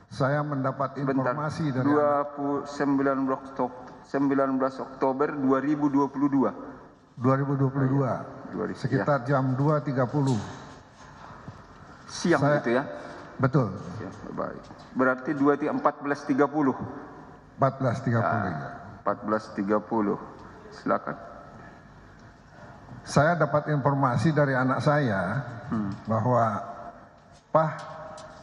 Saya mendapat Bentar, informasi dari 19 Oktober 2022. 2022, sekitar jam 2.30. Siang itu ya? Betul. Siang, baik. Berarti 14.30. 14.30. Ya, 14.30. Silakan. Saya dapat informasi dari anak saya bahwa Pak,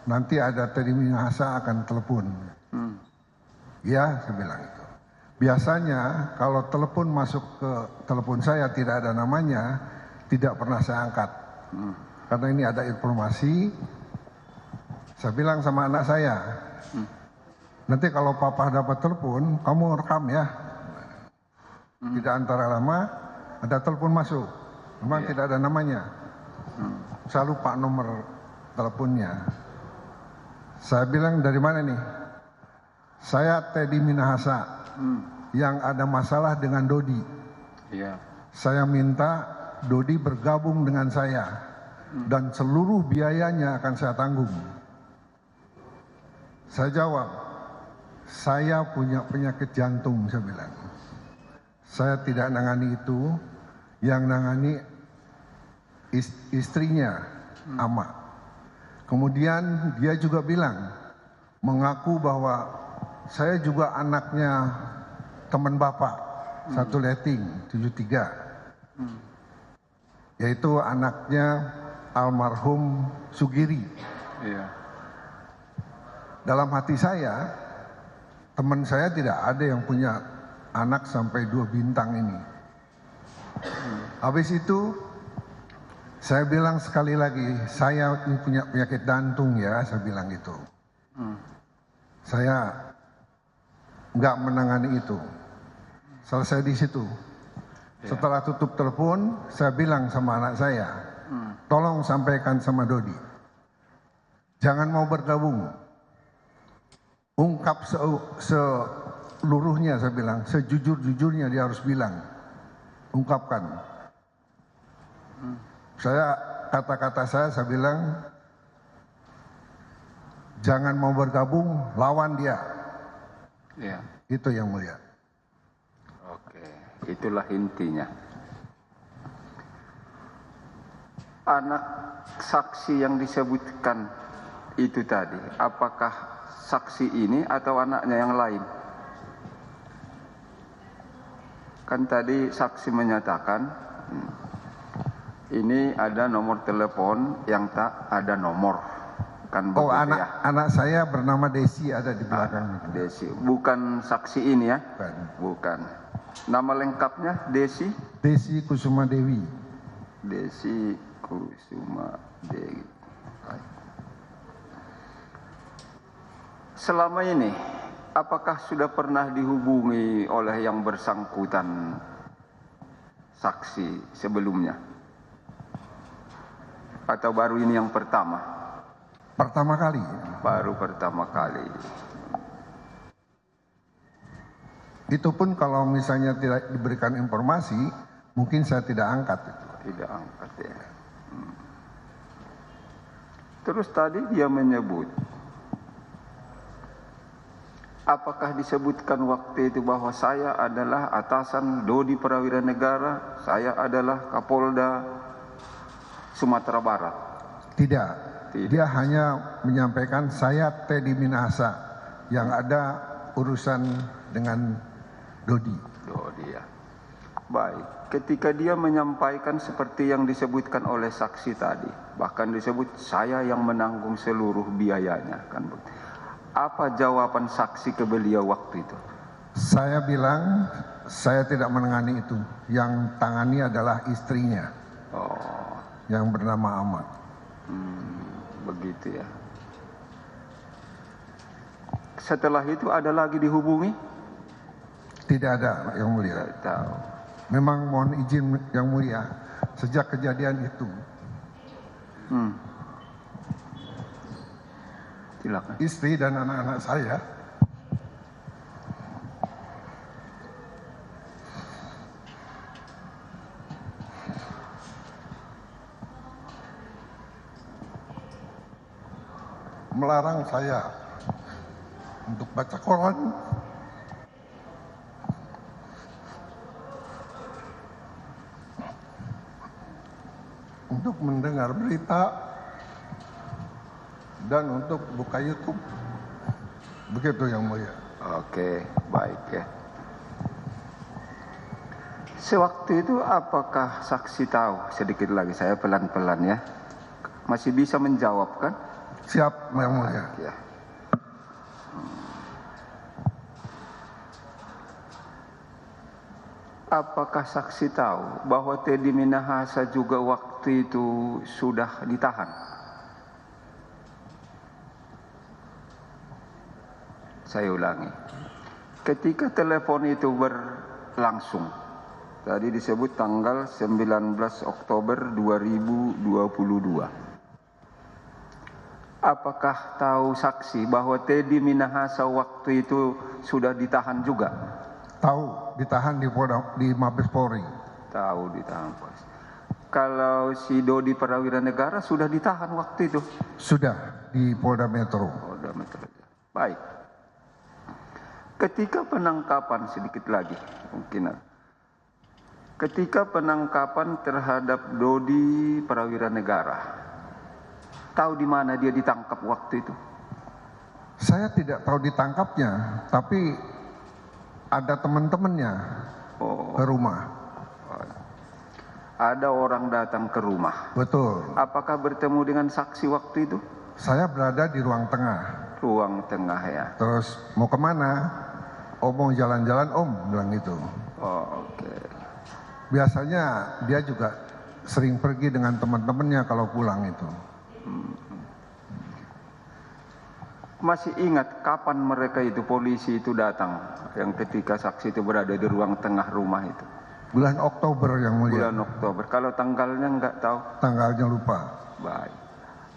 nanti ada Teddy Minahasa akan telepon. Ya, saya bilang itu. Biasanya kalau telepon masuk ke telepon saya tidak ada namanya, tidak pernah saya angkat. Karena ini ada informasi, saya bilang sama anak saya, nanti kalau papa dapat telepon, kamu rekam ya. Tidak antara lama, ada telepon masuk, memang tidak ada namanya. Saya lupa nomor teleponnya. Saya bilang dari mana nih? Saya Teddy Minahasa yang ada masalah dengan Dodi. Saya minta Dodi bergabung dengan saya dan seluruh biayanya akan saya tanggung. Saya jawab, saya punya penyakit jantung, saya bilang. Saya tidak nangani itu, yang nangani istrinya, Ama. Kemudian dia juga bilang, mengaku bahwa saya juga anaknya teman bapak, satu letting, 73. Yaitu anaknya almarhum Sugiri. Dalam hati saya, teman saya tidak ada yang punya anak sampai 2 bintang ini. Habis itu saya bilang sekali lagi, saya punya penyakit jantung ya, saya bilang itu. Saya nggak menangani itu. Selesai di situ. Setelah tutup telepon, saya bilang sama anak saya, tolong sampaikan sama Dodi, jangan mau bergabung. Ungkap seluruhnya, saya bilang, sejujur-jujurnya dia harus bilang, ungkapkan. Kata-kata saya bilang, jangan mau bergabung, lawan dia. Itu yang mulia. Oke, itulah intinya. Anak saksi yang disebutkan itu tadi, apakah saksi ini atau anaknya yang lain? Kan tadi saksi menyatakan ini ada nomor telepon yang tak ada nomor. Kan begitu ya? Anak saya bernama Desi, ada di belakang. Desi, bukan saksi ini ya? Bukan. Nama lengkapnya Desi? Desi Kusuma Dewi. Desi Kusuma Dewi. Selama ini, apakah sudah pernah dihubungi oleh yang bersangkutan saksi sebelumnya? Atau baru ini yang pertama? Pertama kali. Baru pertama kali. Itu pun kalau misalnya tidak diberikan informasi, mungkin saya tidak angkat itu. Tidak angkat ya. Terus tadi dia menyebut, apakah disebutkan waktu itu bahwa saya adalah atasan Dodi Prawira Negara, saya adalah Kapolda Sumatera Barat? Tidak. Dia hanya menyampaikan saya Teddy Minahasa yang ada urusan dengan Dodi. Dodi ya. Baik, ketika dia menyampaikan seperti yang disebutkan oleh saksi tadi, bahkan disebut saya yang menanggung seluruh biayanya, kan? Apa jawaban saksi ke beliau waktu itu? Saya bilang saya tidak menangani itu, yang tangani adalah istrinya, yang bernama Ahmad. Begitu ya. Setelah itu ada lagi dihubungi? Tidak ada, Yang Mulia. Tidak tahu. Memang mohon izin Yang Mulia, sejak kejadian itu, silakan. Istri dan anak-anak saya melarang saya untuk baca koran, untuk mendengar berita, dan untuk buka YouTube. Begitu Yang Mulia. Oke, baik ya. Sewaktu itu apakah saksi tahu, sedikit lagi saya pelan-pelan ya, masih bisa menjawab kan? Siap Yang Mulia. Ya. Apakah saksi tahu bahwa Teddy Minahasa juga waktu itu sudah ditahan? Saya ulangi. Ketika telepon itu berlangsung, tadi disebut tanggal 19 Oktober 2022. Apakah tahu saksi bahwa Teddy Minahasa waktu itu sudah ditahan juga? Tahu, ditahan di Mabes Polri. Tahu ditahan, Pak. Kalau si Dodi Prawira Negara sudah ditahan waktu itu? Sudah di Polda Metro. Polda Metro. Baik. Ketika penangkapan, sedikit lagi mungkin. Ketika penangkapan terhadap Dodi Prawira Negara, tahu di mana dia ditangkap waktu itu? Saya tidak tahu ditangkapnya, tapi ada teman-temannya ke rumah. Ada orang datang ke rumah. Betul. Apakah bertemu dengan saksi waktu itu? Saya berada di ruang tengah. Ruang tengah ya. Terus mau kemana? Oh mau jalan-jalan om, bilang gitu. Oh, oke. Biasanya dia juga sering pergi dengan teman-temannya kalau pulang itu. Masih ingat kapan mereka itu, polisi itu datang, yang ketika saksi itu berada di ruang tengah rumah itu? Bulan Oktober Yang Mulia. Bulan Oktober. Kalau tanggalnya enggak tahu? Tanggalnya lupa. Baik.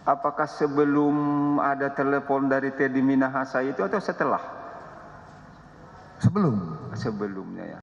Apakah sebelum ada telepon dari Teddy Minahasa itu atau setelah? Sebelum. Sebelumnya ya.